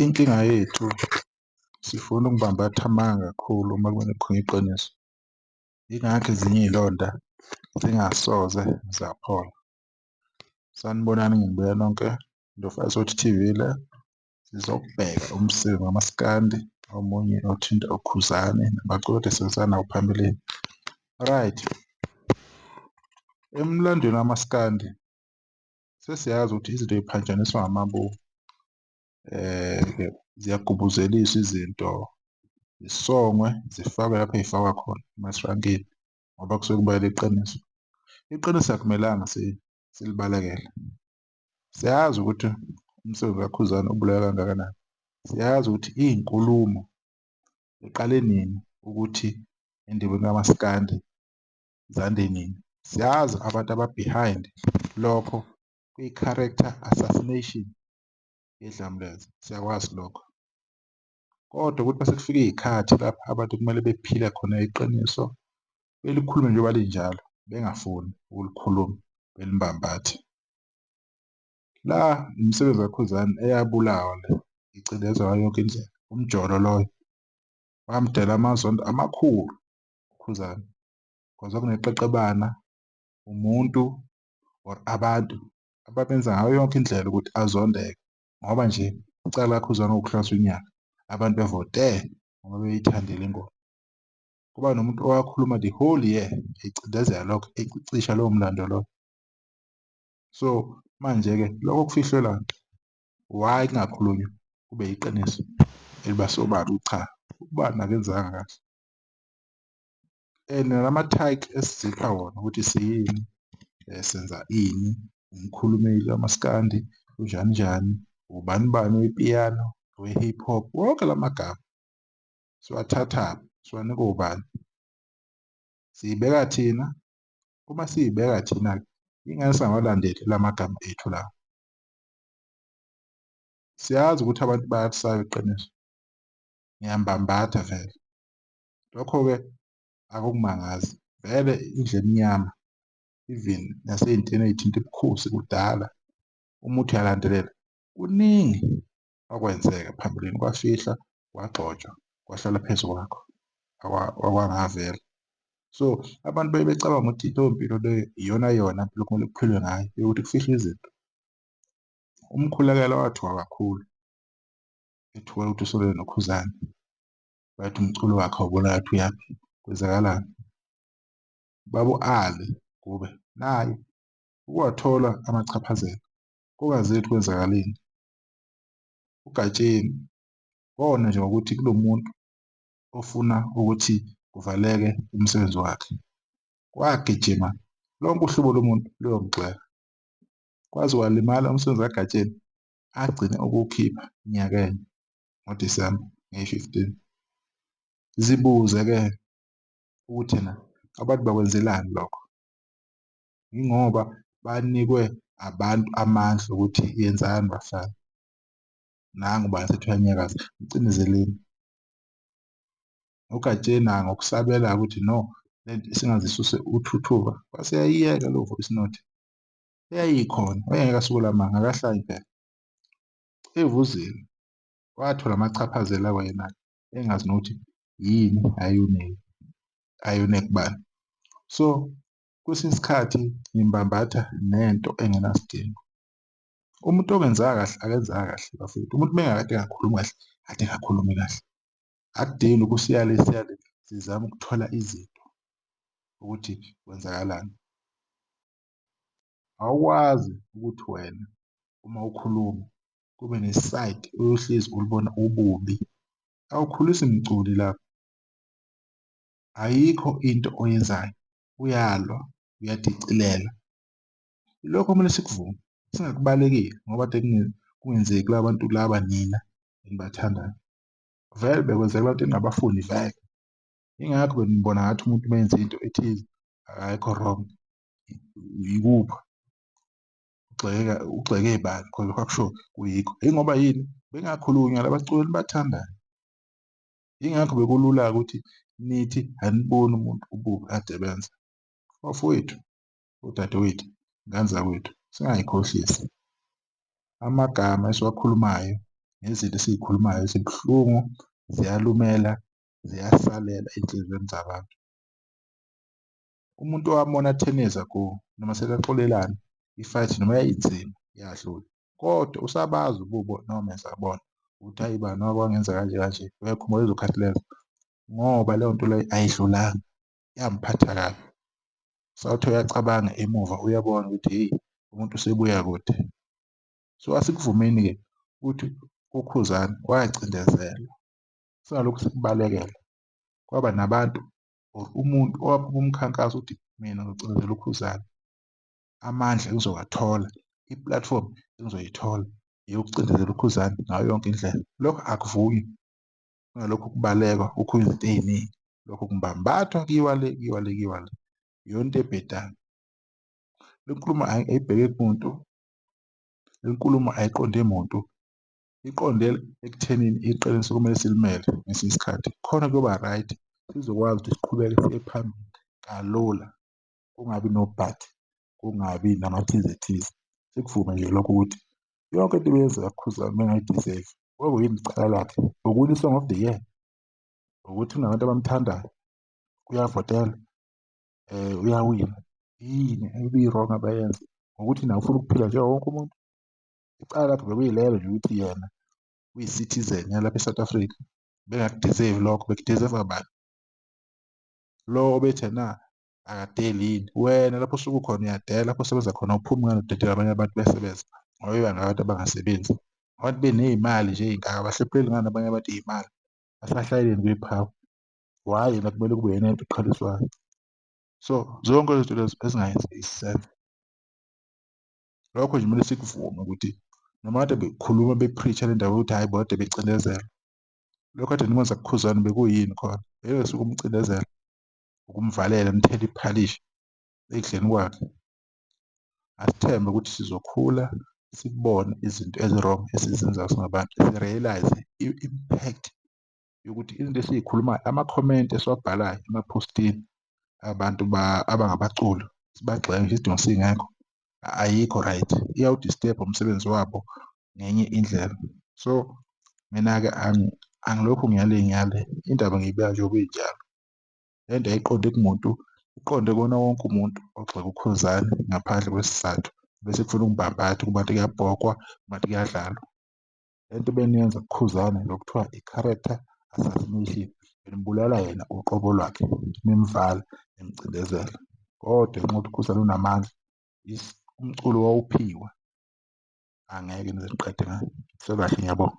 Inkinga yethu sifuna ukubambatha amanga kakhulu uma kumele kukhulunywe iqiniso. Yingakho ezinye iy'londa zingasoze zaphola. Sanibonani ngibuya nonke Ndlovu TV le sizokubheka umsindo ngamaskandi omunye othinta uKhuzani nabaculi kade sisebenzisana nawo phambilini. Right, emlandweni wamaskandi sesiyazi ukuthi izinto y'phanjaniswa ngamabomu. Ziyagubhuzeliswa izinto, zisongwe, zifakwe lapho ey'fakwa khona emasrankini ngoba kusuke kubayela iqiniso. Iqiniso akumelanga silibalekele. Siyazi ukuthi umsebenzi kaKhuzani ubaluleke kangakanani. Siyazi ukuthi iy'nkulumo ziqale nini ukuthi endimeni kamaskandi zande nini. Siyazi abantu aba-behind lokho kwi-character assassination yedlamulenze, siyakwazi lokho. Kodwa ukuthi mase kufika iy'khathi lapho abantu kumele bephile khona iqiniso, belikhulume njengoba linjalo, bengafuni ukulikhuluma belibambathe. La umsebenzi kaKhuzani eyabulawa le, icindezelwa ngayo yonke indlela. Umjolo loyo wamdela amazondo amakhulu uKhuzani cause kwakuneqeqebana, umuntu or abantu ababenza ngayo yonke indlela ukuthi azondeke ngoba nje icala likaKhuzani kuwukuhlanza unyaka, abantu bevote ngoba beyithandile ingoma. Kuba nomuntu owakhuluma the whole year ecindezela lokho, ecisha lowo mlando loyo. So manje-ke lokho kufihlelwana, why kungakhulunywa kube yiqiniso eliba sobala ukuthi cha, ubani akenzanga kahle. And nalama-tag esizipha wona ukuthi siyini, senza ini, umkhulumeli kamaskandi, unjani njani, ubani bani wepiyano, we-hip hop, wonke la magama siwathathaphi, siwanika obani. Siyibeka thina, uma siyibeka thina-ke ingane singawalandeli la magama ethu lawa. Siyazi ukuthi abantu bayalisaba iqiniso, ngiyambambatha vele. Lokho-ke akukumangazi, vele indlu emnyama even nasey'ntweni ey'thinta ubukhosi kudala, uma uthi uyalandelela, kuningi okwenzeka phambilini, kwafihla, kwagxotshwa, kwahlala phezu kwakho okwangavela. So abantu beye becabanga ukuthi leyo mpilo leyo iyona yona mpilo okumele kuphilwe ngayo yokuthi kufihlwe izinto. Umkhulekela wathuka kakhulu, ethuka ukuthi usondelene noKhuzani, bathi umculo wakhe awubona ngathi uyaphi, kwenzakalani. Ubaba u-Ali Gube naye ukwathola amachaphazela, kungaziwa ukuthi kwenzakaleni. UGatsheni wona nje ngokuthi kulo muntu ofuna ukuthi kuvaleke umsebenzi wakhe, wagijima lonke uhlobo lomuntu luyomgxeka. Kwaze kwalimala umsebenzi kaGatsheni agcine ukuwukhipha nyakenye ngoDisemba ngeyi-15. Zibuze-ke ukuthi ena abantu bakwenzelani lokho, yingoba banikwe abantu amandla ukuthi yenzani bafana. Nangu ubani sethi uyanyakaza, mcindezeleni. UGatsheni ngokusabela ukuthi no, lento singazisuse uthuthuva, waseyayiyeka leyo voice note eyayikhona, wayengeke asukule amanga, akahlali impela. Evuzile, wathola amachaphazela wena engazi nokuthi yini ayone kubani. So kwesinye isikhathi ngimbambatha nento engenasidingo. Umuntu ongenzanga kahle akenzanga kahle bafowethu. Umuntu mengakade engakhulumi kahle, kade engakhulumi kahle. Akudingeki lokhu siyale sizame ukuthola izinto ukuthi kwenzakalani. Awukwazi ukuthi wena uma ukhuluma kube nesayidi oyohlezi ulibona ububi. Awukhulisi mculi lapho, ayikho into oyenzayo, uyalwa, uyadicilela. Ilokho okumele sikuvume, singakubalekeli ngoba kade kungenzeki kula bantu laba nina enibathandayo. Vele bekwenzeka abantu eningabafuni vele. Yingakho benibona ngathi umuntu uma enze into ethize akekho wrong, yikuphi, ugxeke bani cause lokho akusho kuyikho. Yingoba yini bengakhulunywa la baculi enibathandayo. Yingakho bekulula-ke ukuthi nithi aniboni umuntu ububi ade benza. Bafowethu, odadewethu, ngane zakwethu, singay'khohlisi. Amagama esiwakhulumayo nezinto esiyikhulumayo zibuhlungu, ziyalumela, ziyasalela ey'nhliziyweni zabantu. Umuntu owamona athenisa noma sekaxolelana i-fight noma yayinzima yadlula, kodwa usabazi ububo nomesa kubona ukuthi hayi bani ngoba wangenza kanje kanje, uyakhumbula lezo khathi lezo, ngoba leyo nto leyo ayidlulanga yamphatha kabi. Sawuthi uyacabanga emuva uyabona ukuthi hheyi umuntu usebuya kude. So asikuvumeni-ke ukuthi uKhuzani wacindezelwa, singalokhu sikubalekela. Kwaba nabantu or umuntu owaphuma umkhankaso ukuthi mina ngicindezela uKhuzani, amandla engizowathola, i-platform engizoyithola eyokucindezela uKhuzani ngayo yonke indlela. Lokho akuvunywa, kunalokho kubalekwa kukhulunywa izinto ey'ningi, lokho kubambathwa kuyiwa le kuyiwa le kuyiwa le, iyona into ebhedayo. Le nkulumo ayibheke kumuntu, le nkulumo ayiqonde muntu, iqonde ekuthenini iqiniso kumele silimele ngesinye isikhathi khona kuyoba right, sizokwazi ukuthi siqhubeke siye phambili kalula, kungabi no-but, kungabi namathizethize. Sikuvume nje lokho ukuthi yonke into ebeyenzeka kuKhuzani bengayi-deserve. Kwakuyini icala lakhe? Ukuwina i-Song of the Year, ukuthi kunabantu abamthandayo, uyavotelwa, uyawina. Yini ebi-wrong abayenza? Ngokuthi naye ufuna ukuphila njengawo wonke umuntu. Icala lakhe bekuyilelo nje ukuthi yena uyi-citizen yalapha e-South Africa, bengaku-deserve lokho, beku-deserve-a bani? Lo obethe na akadeli yini? Wena lapho osuke ukhona uyadela, lapho osebenza khona awuphumi ngani udedele abanye abantu besebenza, ngoba ngabantu abangasebenzi. Abantu beney'mali nje ey'nkaka abahlephuleli ngani abanye abantu iy'mali, basahleleni kwiqhawe. Why yena kumele kube yena yedwa oqhaliswayo? So zonke lezi zinto lezo ezingayenza . Lokho nje kumele sikuvume ukuthi noma kade bekhuluma be-preach-a le ndaba yokuthi hhayi bona kade becindezela. Lokho kade nimwenza kuKhuzani bekuyini khona? Bengeke ukumcindezela, ukumvalela nimthele iphalishi ekudleni kwakhe. Asithembe ukuthi sizokhula sibone izinto ezi-wrong esizenzayo singabantu, si-realise i-impact yokuthi izinto esiyikhulumayo, amakhomenti esiwabhalayo emaphostini abantu abangabaculi, sibagxeke nje isidingo singekho, ayikho right, iyawudistebha umsebenzi wabo ngenye indlela. So mina-ke angilokhu ngiyale ngiyale, indaba ngiyibeka njengoba injalo. Le nto ayiqonde kumuntu, iqonde kuwona wonke umuntu ogxeka uKhuzani ngaphandle kwesizathu, bese kufuna ukubambatha kubantu kuyabhokwa, kubantu kuyadlalwa. Le nto beniyenza kuKhuzani lokuthiwa i-character assassination, benimbulala yena uqobo lwakhe, nimvala, nimcindezela. Kodwa ngenxa yokuthi uKhuzani unamandla, umculo wawuphiwe, angeke nize niqede ngayo. Sekahle ngiyabonga.